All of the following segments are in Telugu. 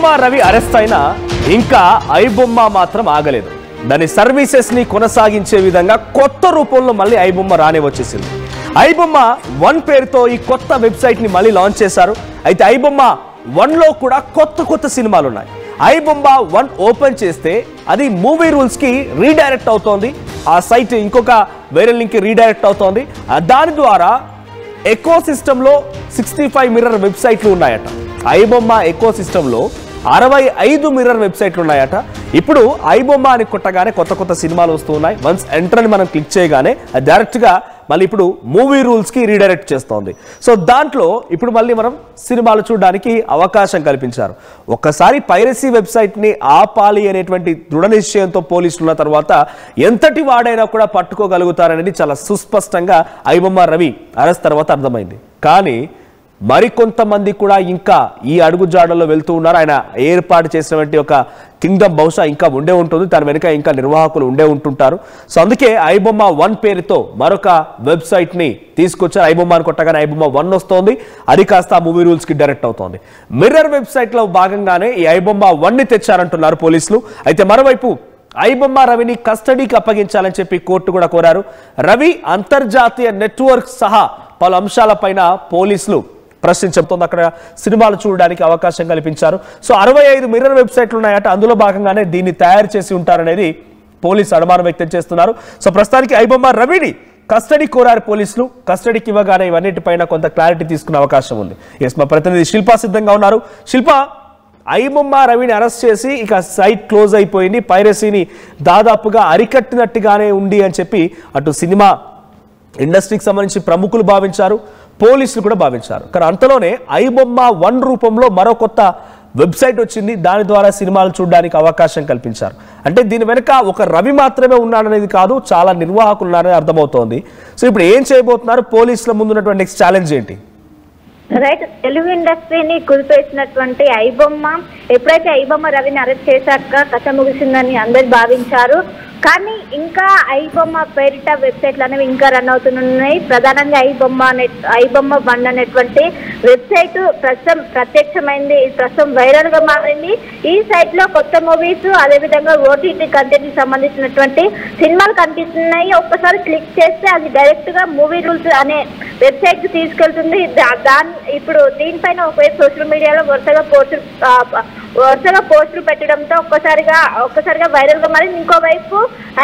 ఐబొమ్మ రవి అరెస్ట్ అయినా ఇంకా ఐబొమ్మ మాత్రం ఆగలేదు. దాని సర్వీసెస్ ని కొనసాగించే విధంగా కొత్త రూపంలో మళ్ళీ ఐబొమ్మ రానే వచ్చేసింది. ఐబొమ్మ 1 పేరుతో ఈ కొత్త వెబ్సైట్ ని మళ్ళీ లాంచ్ చేశారు. అయితే ఐబొమ్మ 1 లో కూడా కొత్త సినిమాలు ఉన్నాయి. ఐబొమ్మ 1 ఓపెన్ చేస్తే అది మూవీ రూల్స్ కి రీడైరెక్ట్ అవుతోంది. ఆ సైట్ ఇంకొక వేరే లింక్ కి రీడైరెక్ట్ అవుతోంది. దాని ద్వారా ఎకో సిస్టమ్ లో 65 మిర్రర్ వెబ్సైట్లు ఉన్నాయట. ఐబొమ్మ ఎకో సిస్టమ్ లో 65 మిర్రర్ వెబ్సైట్లు ఉన్నాయట. ఇప్పుడు ఐబొమ్మ అని కొట్టగానే కొత్త సినిమాలు వస్తూ ఉన్నాయి. వన్స్ ఎంటర్ అని మనం క్లిక్ చేయగానే అది డైరెక్ట్ గా మళ్ళీ ఇప్పుడు మూవీ రూల్స్ కి రీడైరెక్ట్ చేస్తోంది. సో దాంట్లో ఇప్పుడు మళ్ళీ మనం సినిమాలు చూడడానికి అవకాశం కల్పించారు. ఒక్కసారి పైరసీ వెబ్సైట్ ని ఆపాలి అనేటువంటి దృఢ నిశ్చయంతో పోలీసులు ఉన్న తర్వాత ఎంతటి వాడైనా కూడా పట్టుకోగలుగుతారనేది చాలా సుస్పష్టంగా ఐబొమ్మ రవి అరెస్ట్ తర్వాత అర్థమైంది. కానీ మరికొంతమంది కూడా ఇంకా ఈ అడుగుజాడల్లో వెళ్తూ ఉన్నారు. ఆయన ఏర్పాటు చేసినటువంటి ఒక కింగ్డమ్ బహుశా ఇంకా ఉండే ఉంటుంది. దాని వెనుక ఇంకా నిర్వాహకులు ఉండే ఉంటుంటారు. సో అందుకే ఐబొమ్మ 1 పేరుతో మరొక వెబ్సైట్ ని తీసుకొచ్చారు. ఐబొమ్మ అని కొట్టగానే ఐబొమ్మ 1 వస్తోంది. అది కాస్త మూవీ రూల్స్ కి డైరెక్ట్ అవుతోంది. మిర్రర్ వెబ్సైట్ లో భాగంగానే ఈ ఐబొమ్మ 1 ని తెచ్చారంటున్నారు పోలీసులు. అయితే మరోవైపు ఐబొమ్మ రవిని కస్టడీకి అప్పగించాలని చెప్పి కోర్టు కూడా కోరారు. రవి అంతర్జాతీయ నెట్వర్క్ సహా పలు అంశాలపైన పోలీసులు ప్రశ్నించబోతోంది. అక్కడ సినిమాలు చూడడానికి అవకాశం కల్పించారు. సో 65 మిర్రర్ వెబ్సైట్లు ఉన్నాయట. అందులో భాగంగానే దీన్ని తయారు చేసి ఉంటారనేది పోలీసు అనుమానం వ్యక్తం చేస్తున్నారు. సో ప్రస్తుతానికి ఐబొమ్మ రవిని కస్టడీ కోరారు పోలీసులు. కస్టడీకి ఇవ్వగానే ఇవన్నిటిపైన కొంత క్లారిటీ తీసుకునే అవకాశం ఉంది. ఎస్, మా ప్రతినిధి శిల్ప సిద్ధంగా ఉన్నారు. శిల్ప, ఐబొమ్మ రవిని అరెస్ట్ చేసి ఇక సైట్ క్లోజ్ అయిపోయింది, పైరసీని దాదాపుగా అరికట్టినట్టుగానే ఉంది అని చెప్పి అటు సినిమా ఇండస్ట్రీకి సంబంధించి ప్రముఖులు భావించారు, పోలీసులు కూడా భావించారు. కానీ అంతలోనే ఐబొమ్మ 1 రూపంలో మరో కొత్త వెబ్సైట్ వచ్చింది. దాని ద్వారా సినిమాలు చూడడానికి అవకాశం కల్పించారు. అంటే దీని వెనుక ఒక రవి మాత్రమే ఉన్నాడనేది కాదు, చాలా నిర్వాహకులు ఉన్నారని అర్థమవుతోంది. సో ఇప్పుడు ఏం చేయబోతున్నారు? పోలీసుల ముందు ఉన్నటువంటి నెక్స్ట్ ఛాలెంజ్ ఏంటి? రైట్, తెలుగు ఇండస్ట్రీని కుదిపేసినటువంటి ఐబొమ్మ ఎప్పుడైతే ఐబొమ్మ రవిని అరెస్ట్ చేశాక కథ ముగిసిందని అందరు భావించారు. కానీ ఇంకా ఐబొమ్మ పేరిట వెబ్సైట్లు అనేవి ఇంకా రన్ అవుతున్నాయి. ప్రధానంగా ఐబొమ్మ 1 అనేటువంటి వెబ్సైట్ ప్రస్తుతం ప్రత్యక్షమైంది, ప్రస్తుతం వైరల్ గా మారింది. ఈ సైట్ లో కొత్త మూవీస్, అదేవిధంగా ఓటీటీ కంటెంట్ కి సంబంధించినటువంటి సినిమాలు కనిపిస్తున్నాయి. ఒక్కసారి క్లిక్ చేస్తే అది డైరెక్ట్ గా మూవీ రూల్స్ అనే వెబ్సైట్ కి తీసుకెళ్తుంది. ఇప్పుడు దీనిపైన ఒకవైపు సోషల్ మీడియాలో వరుసగా పోస్టులు పెట్టడంతో ఒక్కసారిగా వైరల్ గా మారింది. ఇంకోవైపు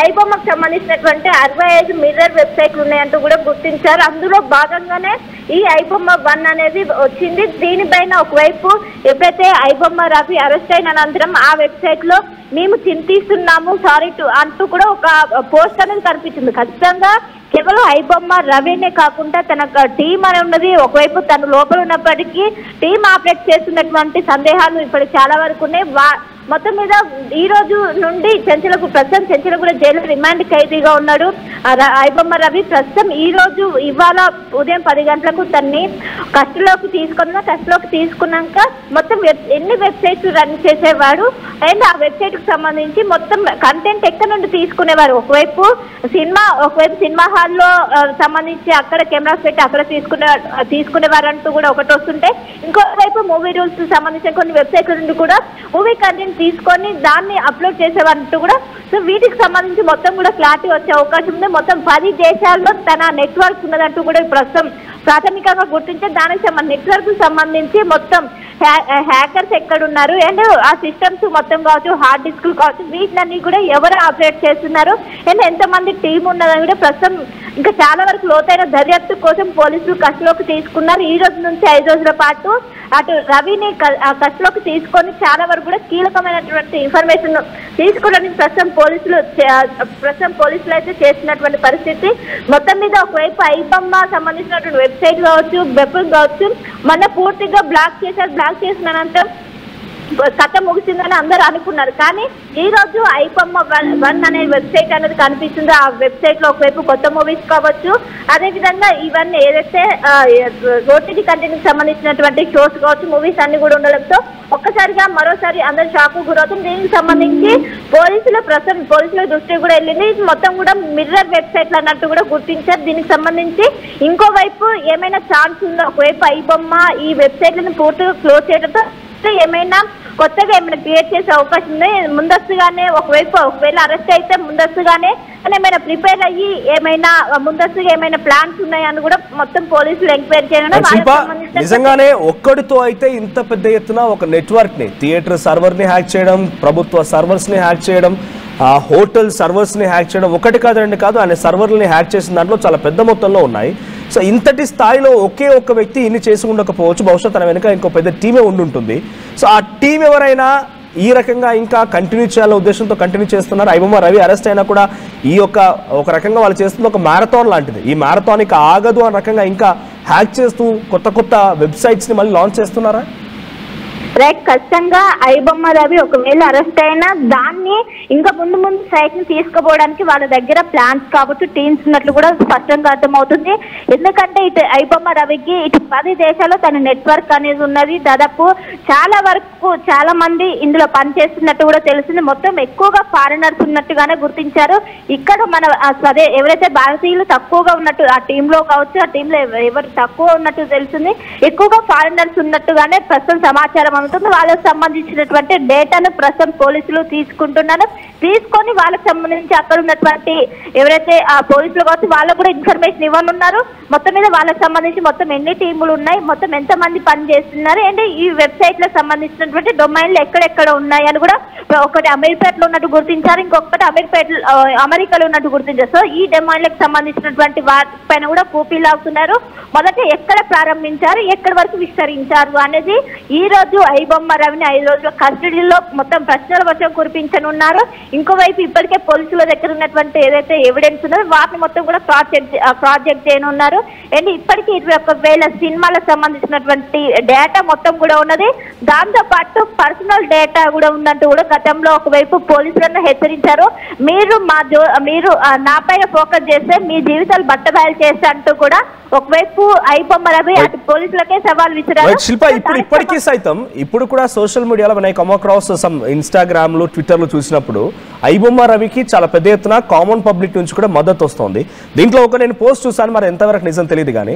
ఐబొమ్మకు సంబంధించినటువంటి 65 మిర్రర్ వెబ్సైట్లు ఉన్నాయంటూ కూడా గుర్తించారు. అందులో భాగంగానే ఈ ఐబొమ్మ 1 అనేది వచ్చింది. దీనిపైన ఒకవైపు ఎప్పుడైతే ఐబొమ్మ రవి అరెస్ట్ అయిన అనంతరం ఆ వెబ్సైట్ లో మేము చింతిస్తున్నాము సారీ టు అంటూ కూడా ఒక పోస్ట్ అనేది కనిపించింది. ఖచ్చితంగా కేవలం ఐబొమ్మ రవినే కాకుండా తన టీం అని ఉన్నది. ఒకవైపు తను లోపల ఉన్నప్పటికీ టీం ఆపరేట్ చేస్తున్నటువంటి సందేహాలు ఇప్పుడు చాలా వరకు ఉన్నాయి. మొత్తం మీద ఈ రోజు నుండి ప్రస్తుతం చెంచలగూడ జైలు రిమాండ్ ఖైదీగా ఉన్నాడు ఐబొమ్మ రవి. ప్రస్తుతం ఇవాళ ఉదయం 10 గంటలకు తన్ని కస్టడీలోకి తీసుకున్నాక మొత్తం ఎన్ని వెబ్సైట్స్ రన్ చేసేవాడు అండ్ ఆ వెబ్సైట్ కు సంబంధించి మొత్తం కంటెంట్ ఎక్కడ నుండి తీసుకునేవారు. ఒకవైపు సినిమా హాల్లో సంబంధించి అక్కడ కెమెరాస్ పెట్టి అక్కడ తీసుకునేవారు అంటూ కూడా ఒకటి వస్తుంటే, ఇంకోవైపు మూవీ రూల్స్ సంబంధించిన కొన్ని వెబ్సైట్ల నుండి కూడా మూవీ కంటెంట్ తీసుకొని దాన్ని అప్లోడ్ చేసేవారంటూ కూడా. సో వీటికి సంబంధించి మొత్తం కూడా క్లారిటీ వచ్చే అవకాశం ఉంది. మొత్తం 10 దేశాల్లో తన నెట్వర్క్ ఉన్నదంటూ కూడా ప్రస్తుతం ప్రాథమికంగా గుర్తించే దానికి నెట్వర్క్ సంబంధించి మొత్తం హ్యాకర్స్ ఎక్కడున్నారు అండ్ ఆ సిస్టమ్స్ మొత్తం కావచ్చు, హార్డ్ డిస్క్లు కావచ్చు, వీటిని కూడా ఎవరు ఆపరేట్ చేస్తున్నారు అండ్ ఎంతమంది టీం ఉన్నదని కూడా ప్రస్తుతం ఇంకా చాలా వరకు లోతైన దర్యాప్తు కోసం పోలీసులు కస్టడీలోకి తీసుకున్నారు. ఈ రోజు నుంచి 5 రోజుల పాటు అటు రవిని కస్టడీలోకి తీసుకొని చాలా వరకు కూడా కీలకమైనటువంటి ఇన్ఫర్మేషన్ తీసుకోవడానికి ప్రస్తుతం పోలీసులు అయితే చేస్తున్నటువంటి పరిస్థితి. మొత్తం మీద ఒకవైపు ఐబొమ్మ సంబంధించినటువంటి వెబ్సైట్ కావచ్చు, వెబ్ కావచ్చు, మొన్న పూర్తిగా బ్లాక్ చేసిన అనంతరం కథ ముగిసిందని అందరూ అనుకున్నారు. కానీ ఈ రోజు ఐబొమ్మ 1 అనే వెబ్సైట్ అనేది కనిపిస్తుంది. ఆ వెబ్సైట్ లో ఒకవైపు కొత్త మూవీస్ కావచ్చు, అదేవిధంగా ఇవన్నీ ఏదైతే ఓటీటీ కంటెంట్ కి సంబంధించినటువంటి షోస్ కావచ్చు, మూవీస్ అన్ని కూడా ఉండడంతో ఒక్కసారిగా మరోసారి అందరు షాక్ గురవుతుంది. దీనికి సంబంధించి పోలీసుల దృష్టికి కూడా వెళ్ళింది. మొత్తం కూడా మిర్రర్ వెబ్సైట్లు అన్నట్టు కూడా గుర్తించారు. దీనికి సంబంధించి ఇంకోవైపు ఏమైనా ఛాన్స్ ఉందో, ఒకవైపు ఐబొమ్మ ఈ వెబ్సైట్లను పూర్తిగా క్లోజ్ చేయడంతో ఏమైనా కొత్తగా ఏమైనా క్రియేట్ చేసే అవకాశం ఉంది. ముందస్తుగానే ఒకవేళ అరెస్ట్ అయితే ముందస్తుగానే ఏమైనా ప్రిపేర్ అయ్యి ఏమైనా ముందస్తుగా ఏమైనా ప్లాన్స్ ఉన్నాయని కూడా మొత్తం పోలీసులు ఎంక్వైరీ చేయడం. నిజంగానే ఒక్కడితో అయితే ఇంత పెద్ద ఎత్తున ఒక నెట్వర్క్ ని, థియేటర్ సర్వర్ ని హ్యాక్ చేయడం, ప్రభుత్వ సర్వర్స్ ని హ్యాక్ చేయడం, హోటల్ సర్వర్స్ ని హ్యాక్ చేయడం, ఒకటి కాదు రెండు కాదు, ఆయన సర్వర్ని హ్యాక్ చేసిన దాంట్లో చాలా పెద్ద మొత్తంలో ఉన్నాయి. సో ఇంతటి స్థాయిలో ఒకే ఒక్క వ్యక్తి ఇన్ని చేసి ఉండకపోవచ్చు, బహుశా తన వెనుక ఇంకో పెద్ద టీమే ఉండుంటుంది. సో ఆ టీం ఎవరైనా ఈ రకంగా ఇంకా కంటిన్యూ చేయాలనే ఉద్దేశంతో కంటిన్యూ చేస్తున్నారు. ఐబొమ్మ రవి అరెస్ట్ అయినా కూడా ఈ ఒక రకంగా వాళ్ళు చేస్తుంది ఒక మ్యారథాన్ లాంటిది. ఈ మ్యారథాన్ ఇక ఆగదు అనే రకంగా ఇంకా హ్యాక్ చేస్తూ కొత్త వెబ్సైట్స్ని మళ్ళీ లాంచ్ చేస్తున్నారా? రైట్, ఖచ్చితంగా ఐబొమ్మ రవి ఒకవేళ అరెస్ట్ అయినా దాన్ని ఇంకా ముందు సైట్ ని తీసుకుపోవడానికి వాళ్ళ దగ్గర ప్లాన్స్ కాబట్టి టీమ్స్ ఉన్నట్లు కూడా స్పష్టంగా అర్థమవుతుంది. ఎందుకంటే ఇటు ఐబొమ్మ రవికి ఇటు 10 దేశాల్లో తన నెట్వర్క్ అనేది ఉన్నది. దాదాపు చాలా మంది ఇందులో పనిచేస్తున్నట్టు కూడా తెలిసింది. మొత్తం ఎక్కువగా ఫారినర్స్ ఉన్నట్టుగానే గుర్తించారు. ఇక్కడ మన ఎవరైతే భారతీయులు తక్కువగా ఉన్నట్టు ఆ టీంలో కావచ్చు, ఆ టీంలో ఎవరు తక్కువ ఉన్నట్టు తెలిసింది. ఎక్కువగా ఫారినర్స్ ఉన్నట్టుగానే ప్రస్తుతం సమాచారం ఉంటుంది. వాళ్ళకి సంబంధించినటువంటి డేటాను ప్రస్తుతం పోలీసులు తీసుకొని వాళ్ళకి సంబంధించి అక్కడ ఉన్నటువంటి ఎవరైతే ఆ పోలీసులు కావచ్చు వాళ్ళకు కూడా ఇన్ఫర్మేషన్ ఇవ్వనున్నారు. మొత్తం మీద వాళ్ళకి సంబంధించి మొత్తం ఎన్ని టీములు ఉన్నాయి, మొత్తం ఎంతమంది పని చేస్తున్నారు, అండ్ ఈ వెబ్సైట్ లకు సంబంధించినటువంటి డొమైన్లు ఎక్కడెక్కడ ఉన్నాయి అని కూడా ఒకటి అమీర్పేటలో ఉన్నట్టు గుర్తించారు, ఇంకొకటి అమెరికాలో ఉన్నట్టు గుర్తించారు. సో ఈ డొమైన్లకు సంబంధించినటువంటి వాటిపైన కూడా కూపీలు అవుతున్నారు. మొదట ఎక్కడ ప్రారంభించారు, ఎక్కడి వరకు విస్తరించారు అనేది ఈ రోజు ఐబొమ్మ రవిని 5 రోజుల కస్టడీలో మొత్తం ప్రశ్నల వర్షం కురిపించనున్నారు. ఇంకోవైపు ఇప్పటికే పోలీసుల దగ్గర ఉన్నటువంటి ఏదైతే ఎవిడెన్స్ ఉన్నదో వాటిని మొత్తం కూడా ప్రాజెక్ట్ చేయనున్నారు. అండ్ ఇప్పటికీ 21,000 సినిమాలకు సంబంధించినటువంటి డేటా మొత్తం కూడా ఉన్నది. దాంతో పాటు పర్సనల్ డేటా కూడా ఉందంటూ కూడా గతంలో ఒకవైపు పోలీసులను హెచ్చరించారు. మీరు నా పైన ఫోకస్ చేస్తే మీ జీవితాలు బట్టబయలు చేస్తా అంటూ కూడా ఒకవైపు ఐబొమ్మ రవి అటు పోలీసులకే సవాల్ విసిరారు. శిల్ప, ఇప్పటికీ సైతం ఇప్పుడు కూడా సోషల్ మీడియాలో మనం కమ్ అక్రాస్ సమ్ ఇన్స్టాగ్రామ్ లో ట్విట్టర్ లో చూసినప్పుడు ఐబొమ్మ రవికి చాలా పెద్ద ఎత్తున కామన్ పబ్లిక్ నుంచి కూడా మద్దతు వస్తుంది. దీంట్లో నేను పోస్ట్ చూసాను, మరి ఎంతవరకు నిజం తెలియదు కానీ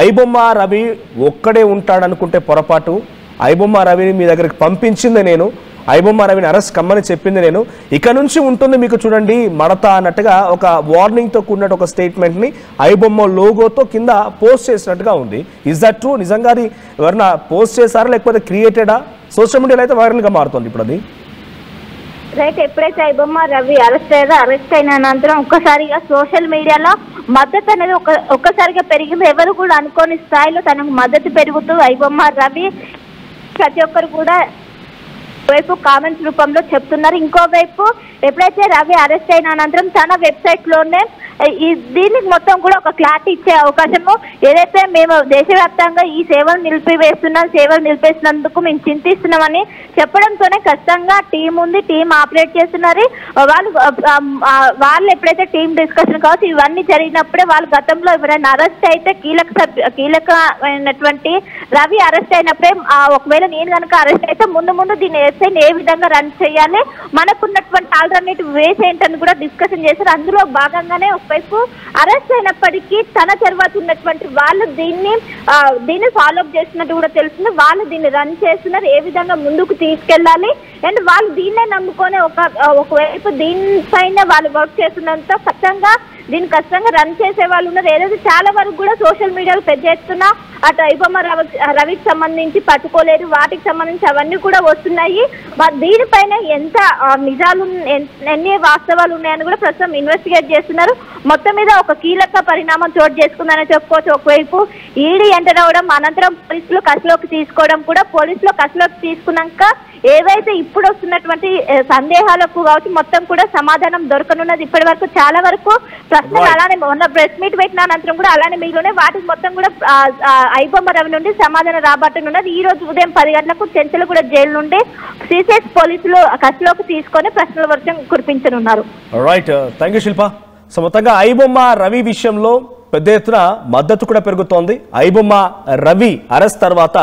ఐబొమ్మ రవి ఒక్కడే ఉంటాడనుకుంటే పొరపాటు. ఐబొమ్మ రవిని మీ దగ్గరికి పంపించింది నేను, ఐబొమ్మ రవిని అరెస్ట్ కమ్మని చెప్పింది నేను, ఇక నుంచి ఉంటుంది మీకు చూడండి మడత అన్నట్టుగా ఒక వార్నింగ్తో కూడిన ఒక స్టేట్మెంట్ని ఐబొమ్మ లోగోతో కింద పోస్ట్ చేసినట్టుగా ఉంది. Is that true? నిజంగా అది ఎవరైనా పోస్ట్ చేశారా లేకపోతే క్రియేటెడా? సోషల్ మీడియాలో అయితే వైరల్గా మారుతుంది ఇప్పుడు అది. రైట్, ఎప్పుడైతే ఐబొమ్మ రవి అరెస్ట్ అయిన అనంతరం ఒక్కసారిగా సోషల్ మీడియాలో మద్దతు అనేది ఒక్కసారిగా పెరిగింది. ఎవరు కూడా అనుకోని స్థాయిలో తనకు మద్దతు పెరుగుతూ ఐబొమ్మ రవి ప్రతి ఒక్కరు కూడా వైపు కామెంట్స్ రూపంలో చెప్తున్నారు. ఇంకోవైపు ఎప్పుడైతే రవి అరెస్ట్ అయిన అనంతరం తన వెబ్సైట్ లోనే దీనికి మొత్తం కూడా ఒక క్లారిటీ ఇచ్చే అవకాశము, ఏదైతే మేము దేశవ్యాప్తంగా ఈ సేవలు నిలిపేసినందుకు మేము చింతిస్తున్నామని చెప్పడంతోనే ఖచ్చితంగా టీం ఉంది, టీం ఆపరేట్ చేస్తున్నారు. వాళ్ళు ఎప్పుడైతే టీం డిస్కషన్ కావచ్చు ఇవన్నీ జరిగినప్పుడే వాళ్ళు గతంలో ఎవరైనా అరెస్ట్ అయితే కీలకమైనటువంటి రవి అరెస్ట్ అయినప్పుడే ఒకవేళ నేను కనుక అరెస్ట్ అయితే ముందు దీన్ని ఏ విధంగా రన్ చేయాలి, మనకున్నటువంటి ఆల్టర్నేటివ్ వేస్ ఏంటని కూడా డిస్కషన్ చేశారు. అందులో భాగంగానే ఒకవైపు అరెస్ట్ అయినప్పటికీ తన తర్వాత ఉన్నటువంటి వాళ్ళు దీన్ని ఫాలో అప్ చేస్తున్నట్టు కూడా తెలుస్తుంది. వాళ్ళు దీన్ని రన్ చేస్తున్నారు, ఏ విధంగా ముందుకు తీసుకెళ్లాలి, అండ్ వాళ్ళు దీన్నే నమ్ముకొని ఒకవైపు దీనిపైన వాళ్ళు వర్క్ చేస్తున్నంత దీన్ని ఖచ్చితంగా రన్ చేసే వాళ్ళు ఉన్నారు. ఏదైతే చాలా వరకు కూడా సోషల్ మీడియాలో పెద్ద ఎత్తున అటు ఐబొమ్మ రవికి సంబంధించి పట్టుకోలేరు, వాటికి సంబంధించి అవన్నీ కూడా వస్తున్నాయి. దీనిపైన ఎంత నిజాలు ఎన్ని వాస్తవాలు ఉన్నాయని కూడా ప్రస్తుతం ఇన్వెస్టిగేట్ చేస్తున్నారు. మొత్తం మీద ఒక కీలక పరిణామం చోటు చేసుకుందని చెప్పుకోవచ్చు. ఒకవైపు ఈడీ ఎంటర్ అవడం, అనంతరం పోలీసులు కస్టడీలోకి తీసుకున్నాక ఏవైతే ఇప్పుడు వస్తున్నటువంటి సందేహాలకు కావచ్చు మొత్తం కూడా సమాధానం దొరకనున్నది. ఇప్పటి వరకు చాలా వరకు ప్రశ్నలు అలానే మొన్న ప్రెస్ మీట్ పెట్టిన అనంతరం కూడా అలానే మిగిలిన వాటికి మొత్తం కూడా ఐబొమ్మ రవి నుండి సమాధానం రాబట్టునున్నది. ఈ రోజు ఉదయం 10 గంటలకు చెంచలగూడ జైలు నుండి సిసిఎస్ పోలీసులు కస్టడీలోకి తీసుకొని ప్రశ్నల వర్షం కురిపించనున్నారు. Right, thank you Shilpa. So మొత్తంగా ఐబొమ్మ రవి విషయంలో పెద్ద ఎత్తున మద్దతు కూడా పెరుగుతోంది. ఐబొమ్మ రవి అరెస్ట్ తర్వాత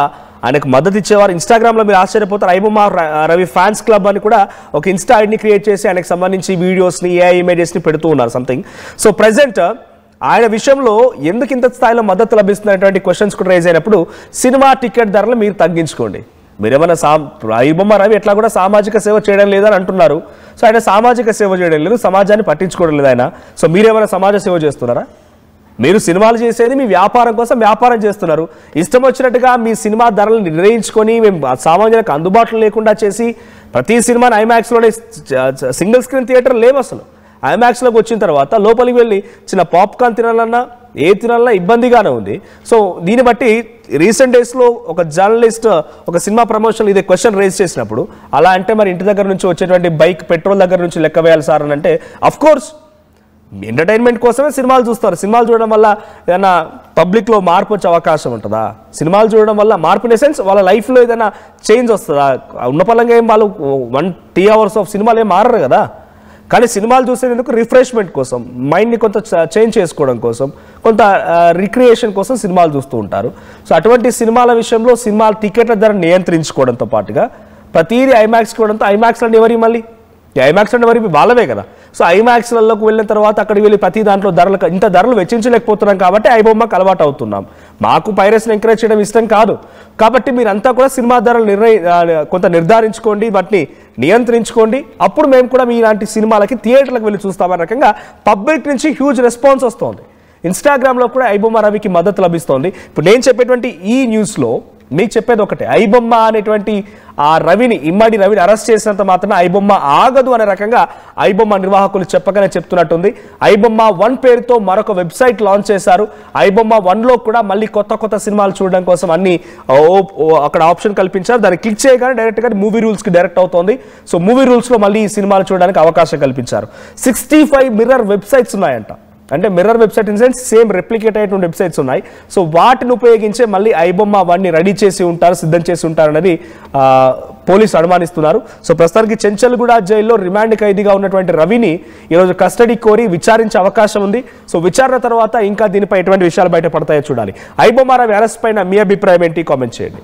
ఆయనకు మద్దతు ఇచ్చేవారు. ఇన్స్టాగ్రామ్ లో మీరు ఆశ్చర్యపోతారు, ఐబొమ్మ రవి ఫ్యాన్స్ క్లబ్ అని కూడా ఒక ఇన్స్టా ఐడిని క్రియేట్ చేసి ఆయనకు సంబంధించి వీడియోస్ని ఏఐ ఇమేజెస్ని పెడుతూ ఉన్నారు సంథింగ్. సో ప్రెసెంట్ ఆయన విషయంలో ఎందుకు ఇంత స్థాయిలో మద్దతు లభిస్తున్నటువంటి క్వశ్చన్స్ కూడా రైజ్ అయినప్పుడు సినిమా టికెట్ ధరలు మీరు తగ్గించుకోండి, మీరేమైనా ఐబొమ్మ రవి ఎట్లా కూడా సామాజిక సేవ చేయడం లేదని అంటున్నారు. సో ఆయన సామాజిక సేవ చేయడం లేదు, సమాజాన్ని పట్టించుకోవడం లేదు ఆయన. సో మీరేమైనా సమాజ సేవ చేస్తున్నారా? మీరు సినిమాలు చేసేది మీ వ్యాపారం కోసం వ్యాపారం చేస్తున్నారు. ఇష్టం వచ్చినట్టుగా మీ సినిమా ధరలు నిర్ణయించుకొని మేము సామాన్యులకు అందుబాటులో లేకుండా చేసి ప్రతి సినిమాని ఐమాక్స్లోనే సింగిల్ స్క్రీన్ థియేటర్ లేవు. అసలు ఐమాక్స్లోకి వచ్చిన తర్వాత లోపలికి వెళ్ళి చిన్న పాప్కార్న్ తినాలన్నా తినాలన్నా ఇబ్బందిగానే ఉంది. సో దీన్ని బట్టి రీసెంట్ డేస్లో ఒక జర్నలిస్ట్ ఒక సినిమా ప్రమోషన్ ఇదే క్వశ్చన్ రేజ్ చేసినప్పుడు అలా అంటే మరి ఇంటి దగ్గర నుంచి వచ్చేటువంటి బైక్ పెట్రోల్ దగ్గర నుంచి లెక్క వేయాలి సార్ అని అంటే అఫ్కోర్స్ ఎంటర్టైన్మెంట్ కోసమే సినిమాలు చూస్తారు. సినిమాలు చూడడం వల్ల ఏదైనా పబ్లిక్లో మార్పు వచ్చే అవకాశం ఉంటుందా? సినిమాలు చూడడం వల్ల మార్పు ఇన్ సెన్స్ వాళ్ళ లైఫ్లో ఏదైనా చేంజ్ వస్తుందా? ఉన్న పరంగా ఏం వాళ్ళు 1-2 hours ఆఫ్ సినిమాలు ఏం మారరు కదా. కానీ సినిమాలు చూసేందుకు రిఫ్రెష్మెంట్ కోసం, మైండ్ని కొంత చేంజ్ చేసుకోవడం కోసం, కొంత రిక్రియేషన్ కోసం సినిమాలు చూస్తూ ఉంటారు. సో అటువంటి సినిమాల విషయంలో సినిమాల టికెట్ల ధర నియంత్రించుకోవడంతో పాటుగా ప్రతిదీ ఐమాక్స్కి ఇవ్వడంతో ఐమాక్స్లో ఎవరి మళ్ళీ ఐమాక్స్ అంటే మరి వాళ్ళవే కదా. సో ఐమాక్స్లలోకి వెళ్ళిన తర్వాత అక్కడికి వెళ్ళి ప్రతి దాంట్లో ఇంత ధరలు వెచ్చించలేకపోతున్నాం కాబట్టి ఐబొమ్మకు అలవాటు అవుతున్నాం. మాకు పైరసీని ఎంకరేజ్ చేయడం ఇష్టం కాదు. కాబట్టి మీరంతా కూడా సినిమా ధరలు కొంత నిర్ధారించుకోండి, వాటిని నియంత్రించుకోండి. అప్పుడు మేము కూడా మీలాంటి సినిమాలకి థియేటర్లకు వెళ్ళి చూస్తామనే రకంగా పబ్లిక్ నుంచి హ్యూజ్ రెస్పాన్స్ వస్తుంది. ఇన్స్టాగ్రామ్లో కూడా ఐబొమ్మ రవికి మద్దతు లభిస్తోంది. ఇప్పుడు నేను చెప్పేటువంటి ఈ న్యూస్లో మీకు చెప్పేది ఒకటే, ఐబొమ్మ అనేటువంటి ఆ రవిని, ఇమ్మడి రవిని అరెస్ట్ చేసినంత మాత్రమే ఐబొమ్మ ఆగదు అనే రకంగా ఐబొమ్మ నిర్వాహకులు చెప్పగానే చెప్తున్నట్టుంది. ఐబొమ్మ 1 పేరుతో మరొక వెబ్సైట్ లాంచ్ చేశారు. ఐబొమ్మ 1లో కూడా మళ్ళీ కొత్త సినిమాలు చూడడం కోసం అన్ని అక్కడ ఆప్షన్ కల్పించారు. దాన్ని క్లిక్ చేయగానే డైరెక్ట్గా మూవీ రూల్స్కి డైరెక్ట్ అవుతోంది. సో మూవీ రూల్స్లో మళ్ళీ ఈ సినిమాలు చూడడానికి అవకాశం కల్పించారు. 65 మిర్రర్ వెబ్సైట్స్ ఉన్నాయంట. అంటే mirror website in sense same replicate అయ్యేటువంటి వెబ్సైట్స్ ఉన్నాయి. సో వాటిని ఉపయోగించే మళ్ళీ ఐబొమ్మ 1ని రెడీ చేసి ఉంటారు, సిద్ధం చేసి ఉంటారు అనేది పోలీసులు అనుమానిస్తున్నారు. సో ప్రస్తుతానికి చెంచల్గూడ జైల్లో రిమాండ్ ఖైదీగా ఉన్నటువంటి రవిని ఈరోజు కస్టడీ కోరి విచారించే అవకాశం ఉంది. సో విచారణ తర్వాత ఇంకా దీనిపై ఎటువంటి విషయాలు బయటపడతాయో చూడాలి. ఐబొమ్మ రవి అరెస్ట్ పైన మీ అభిప్రాయం ఏంటి? కామెంట్ చేయండి.